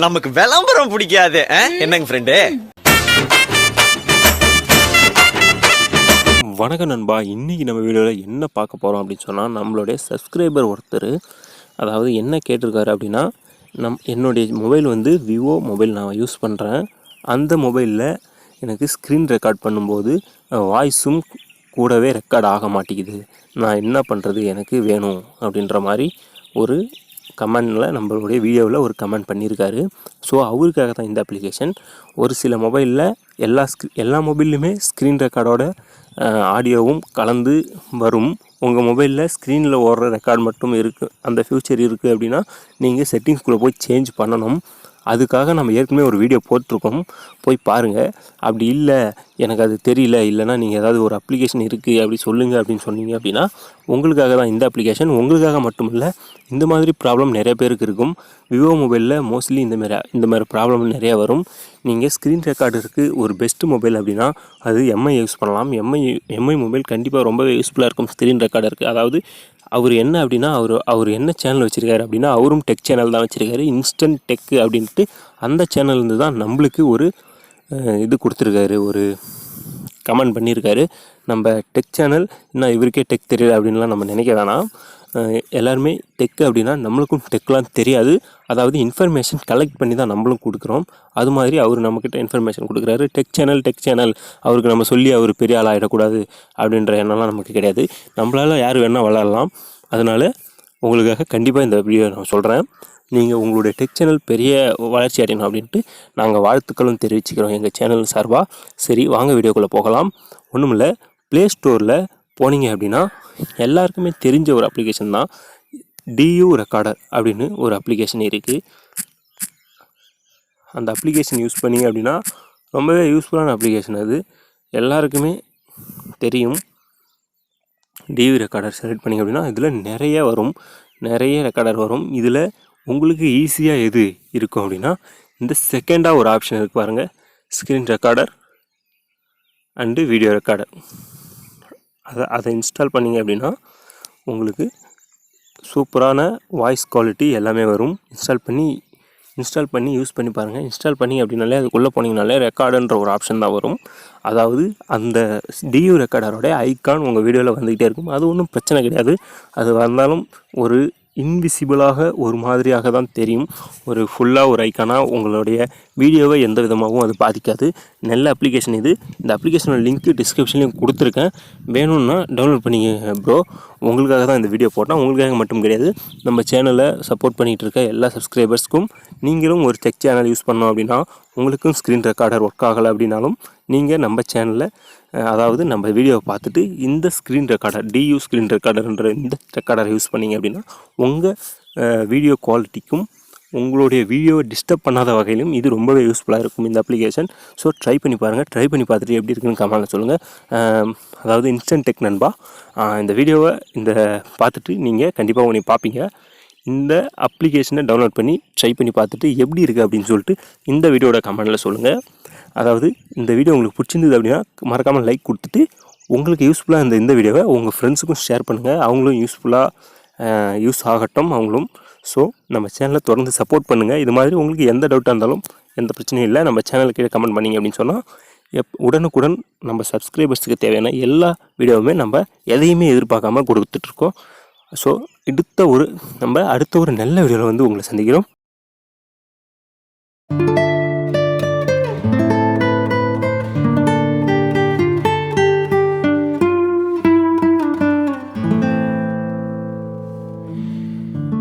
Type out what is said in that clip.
நமக்கு விளம்பரம் பிடிக்காது என்னங்க ஃப்ரெண்டு. வணக்கம் நண்பா, இன்றைக்கி நம்ம வீடியோவில் என்ன பார்க்க போகிறோம் அப்படின்னு சொன்னால், நம்மளுடைய சப்ஸ்கிரைபர் ஒருத்தர் அதாவது என்ன கேட்டிருக்காரு அப்படின்னா, என்னுடைய மொபைல் வந்து விவோ மொபைல் நான் யூஸ் பண்ணுறேன். அந்த மொபைலில் எனக்கு ஸ்க்ரீன் ரெக்கார்ட் பண்ணும்போது வாய்ஸும் கூடவே ரெக்கார்ட் ஆக மாட்டேங்குது. நான் என்ன பண்ணுறது, எனக்கு வேணும் அப்படின்ற மாதிரி ஒரு கமெண்டில் நம்மளுடைய வீடியோவில் ஒரு கமெண்ட் பண்ணியிருக்காரு. ஸோ அவருக்காக தான் இந்த அப்ளிகேஷன். ஒரு சில மொபைலில் எல்லா மொபைல்லையுமே ஸ்க்ரீன் ரெக்கார்டோட ஆடியோவும் கலந்து வரும். உங்கள் மொபைலில் ஸ்க்ரீனில் ஓடுற ரெக்கார்ட் மட்டும் இருக்குது, அந்த ஃபியூச்சர் இருக்குது அப்படின்னா நீங்கள் செட்டிங்ஸ்குள்ளே போய் சேஞ்ச் பண்ணணும். அதுக்காக நம்ம ஏற்கனவே ஒரு வீடியோ போட்டிருக்கோம், போய் பாருங்கள். அப்படி இல்லை எனக்கு அது தெரியல, இல்லைனா நீங்கள் ஏதாவது ஒரு அப்ளிகேஷன் இருக்குது அப்படி சொல்லுங்கள் அப்படின்னு சொன்னீங்க அப்படின்னா உங்களுக்காக தான் இந்த அப்ளிகேஷன். உங்களுக்காக மட்டும் இல்லை, இந்த மாதிரி ப்ராப்ளம் நிறைய பேருக்கு இருக்கும். விவோ மொபைலில் மோஸ்ட்லி இந்த மாதிரி ப்ராப்ளம் நிறையா வரும். நீங்கள் ஸ்க்ரீன் ரெக்கார்டருக்கு ஒரு பெஸ்ட்டு மொபைல் அப்படின்னா அது எம்ஐ யூஸ் பண்ணலாம். எம்ஐ மொபைல் கண்டிப்பாக ரொம்பவே யூஸ்ஃபுல்லாக இருக்கும் ஸ்க்ரீன் ரெக்கார்டருக்கு. அதாவது அவர் என்ன அப்படின்னா அவர் என்ன சேனல் வச்சுருக்காரு அப்படின்னா, அவரும் டெக் சேனல் தான் வச்சுருக்காரு, இன்ஸ்டன்ட் டெக் அப்படின்ட்டு. அந்த சேனல்லேருந்து தான் நம்மளுக்கு ஒரு இது கொடுத்துருக்காரு, ஒரு கமெண்ட் பண்ணியிருக்காரு. நம்ம டெக் சேனல் இன்னும் இவருக்கே டெக் தெரியல அப்படின்லாம் நம்ம நினைக்க வேணாம். எல்லாருமே டெக் அப்படின்னா நம்மளுக்கும் டெக்லாம் தெரியாது. அதாவது இன்ஃபர்மேஷன் கலெக்ட் பண்ணி தான் நம்மளும் கொடுக்குறோம். அது மாதிரி அவர் நம்மக்கிட்ட இன்ஃபர்மேஷன் கொடுக்குறாரு. டெக் சேனல் அவருக்கு நம்ம சொல்லி அவர் பெரிய ஆள் ஆகிடக்கூடாது அப்படின்ற எண்ணம்லாம் நமக்கு கிடையாது. நம்மளால் யார் வேணால் வளரலாம். அதனால் உங்களுக்காக கண்டிப்பாக இந்த வீடியோ நான் சொல்கிறேன். நீங்கள் உங்களுடைய டெக் சேனல் பெரிய வளர்ச்சி அடையணும் அப்படின்ட்டு நாங்கள் வாழ்த்துக்களும் தெரிவிச்சுக்கிறோம் எங்கள் சேனல் சார்பாக. சரி, வாங்க வீடியோக்குள்ளே போகலாம். ஒன்றுமில்லை, ப்ளே ஸ்டோரில் போனீங்க அப்படின்னா எல்லாருக்குமே தெரிஞ்ச ஒரு அப்ளிகேஷன் தான் டியூ ரெக்கார்டர் அப்படின்னு ஒரு அப்ளிகேஷன் இருக்குது. அந்த அப்ளிகேஷன் யூஸ் பண்ணிங்க அப்படின்னா ரொம்பவே யூஸ்ஃபுல்லான அப்ளிகேஷன். அது எல்லாருக்குமே தெரியும். டியூ ரெக்கார்டர் செலக்ட் பண்ணிங்க அப்படின்னா இதில் நிறைய ரெக்கார்டர் வரும். இதில் உங்களுக்கு ஈஸியாக எது இருக்கும் அப்படின்னா, இந்த செகண்டாக ஒரு ஆப்ஷன் இருக்குது பாருங்கள், screen recorder and video recorder. அதை இன்ஸ்டால் பண்ணிங்க அப்படின்னா உங்களுக்கு சூப்பரான வாய்ஸ் குவாலிட்டி எல்லாமே வரும். இன்ஸ்டால் பண்ணி யூஸ் பண்ணி பாருங்கள். இன்ஸ்டால் பண்ணி அப்படின்னாலே அதுக்குள்ளே போனீங்கனாலே ரெக்கார்டுன்ற ஒரு ஆப்ஷன் தான் வரும். அதாவது அந்த டியூ ரெக்கார்டரோட ஐக்கான் உங்கள் வீடியோவில் வந்துக்கிட்டே இருக்கும். அது ஒன்றும் பிரச்சனை கிடையாது. அது வந்தாலும் ஒரு இன்விசிபிளாக ஒரு மாதிரியாக தான் தெரியும். ஒரு ஃபுல்லாக ஒரு ஐக்கானாக உங்களுடைய வீடியோவை எந்த விதமாகவும் அது பாதிக்காது. நல்ல அப்ளிகேஷன் இது. இந்த அப்ளிகேஷனோட லிங்க்கு டிஸ்கிரிப்ஷன்லேயும் கொடுத்துருக்கேன், வேணும்னா டவுன்லோட் பண்ணிக்க ப்ரோ. உங்களுக்காக தான் இந்த வீடியோ போட்டேன், உங்களுக்காக மட்டும் கிடையாது. நம்ம சேனலை சப்போர்ட் பண்ணிகிட்டு இருக்க எல்லா சப்ஸ்கிரைபர்ஸ்க்கும், நீங்களும் ஒரு டெக் சேனல் யூஸ் பண்ணோம் அப்படின்னா, உங்களுக்கும் ஸ்க்ரீன் ரெக்கார்டர் ஒர்க் ஆகலை அப்படின்னாலும் நீங்கள் நம்ம சேனலில் அதாவது நம்ம வீடியோவை பார்த்துட்டு இந்த ஸ்க்ரீன் ரெக்கார்டர் டியூ ஸ்க்ரீன் ரெக்கார்டர்ன்ற இந்த ரெக்கார்டரை யூஸ் பண்ணிங்க அப்படின்னா உங்கள் வீடியோ குவாலிட்டிக்கும் உங்களுடைய வீடியோவை டிஸ்டர்ப் பண்ணாத வகையிலும் இது ரொம்பவே யூஸ்ஃபுல்லாக இருக்கும் இந்த அப்ளிகேஷன். ஸோ ட்ரை பண்ணி பாருங்கள். ட்ரை பண்ணி பார்த்துட்டு எப்படி இருக்குன்னு கமெண்ட்டில் சொல்லுங்கள். அதாவது இன்ஸ்டன்ட் டெக் நண்பா, இந்த வீடியோவை பார்த்துட்டு நீங்கள் கண்டிப்பாக உங்களை பார்ப்பீங்க. இந்த அப்ளிகேஷனை டவுன்லோட் பண்ணி ட்ரை பண்ணி பார்த்துட்டு எப்படி இருக்குது அப்படின்னு சொல்லிட்டு இந்த வீடியோட கமெண்ட்டில் சொல்லுங்கள். அதாவது இந்த வீடியோ உங்களுக்கு பிடிச்சிருந்தது அப்படின்னா மறக்காமல் லைக் கொடுத்துட்டு, உங்களுக்கு யூஸ்ஃபுல்லாக இந்த வீடியோவை உங்கள் ஃப்ரெண்ட்ஸுக்கும் ஷேர் பண்ணுங்கள். அவங்களும் யூஸ் ஆகட்டும் அவங்களும். ஸோ நம்ம சேனலை தொடர்ந்து சப்போர்ட் பண்ணுங்கள். இது மாதிரி உங்களுக்கு எந்த டவுட்டாக இருந்தாலும் எந்த பிரச்சனையும் இல்லை, நம்ம சேனலுக்கு கீழே கமெண்ட் பண்ணிங்க அப்படின்னு சொன்னால் உடனுக்குடன் நம்ம சப்ஸ்கிரைபர்ஸுக்கு தேவையான எல்லா வீடியோவுமே நம்ம எதையுமே எதிர்பார்க்காம கொடுத்துட்ருக்கோம். ஸோ அடுத்த ஒரு நல்ல வீடியோவில் உங்களை சந்திக்கிறோம்.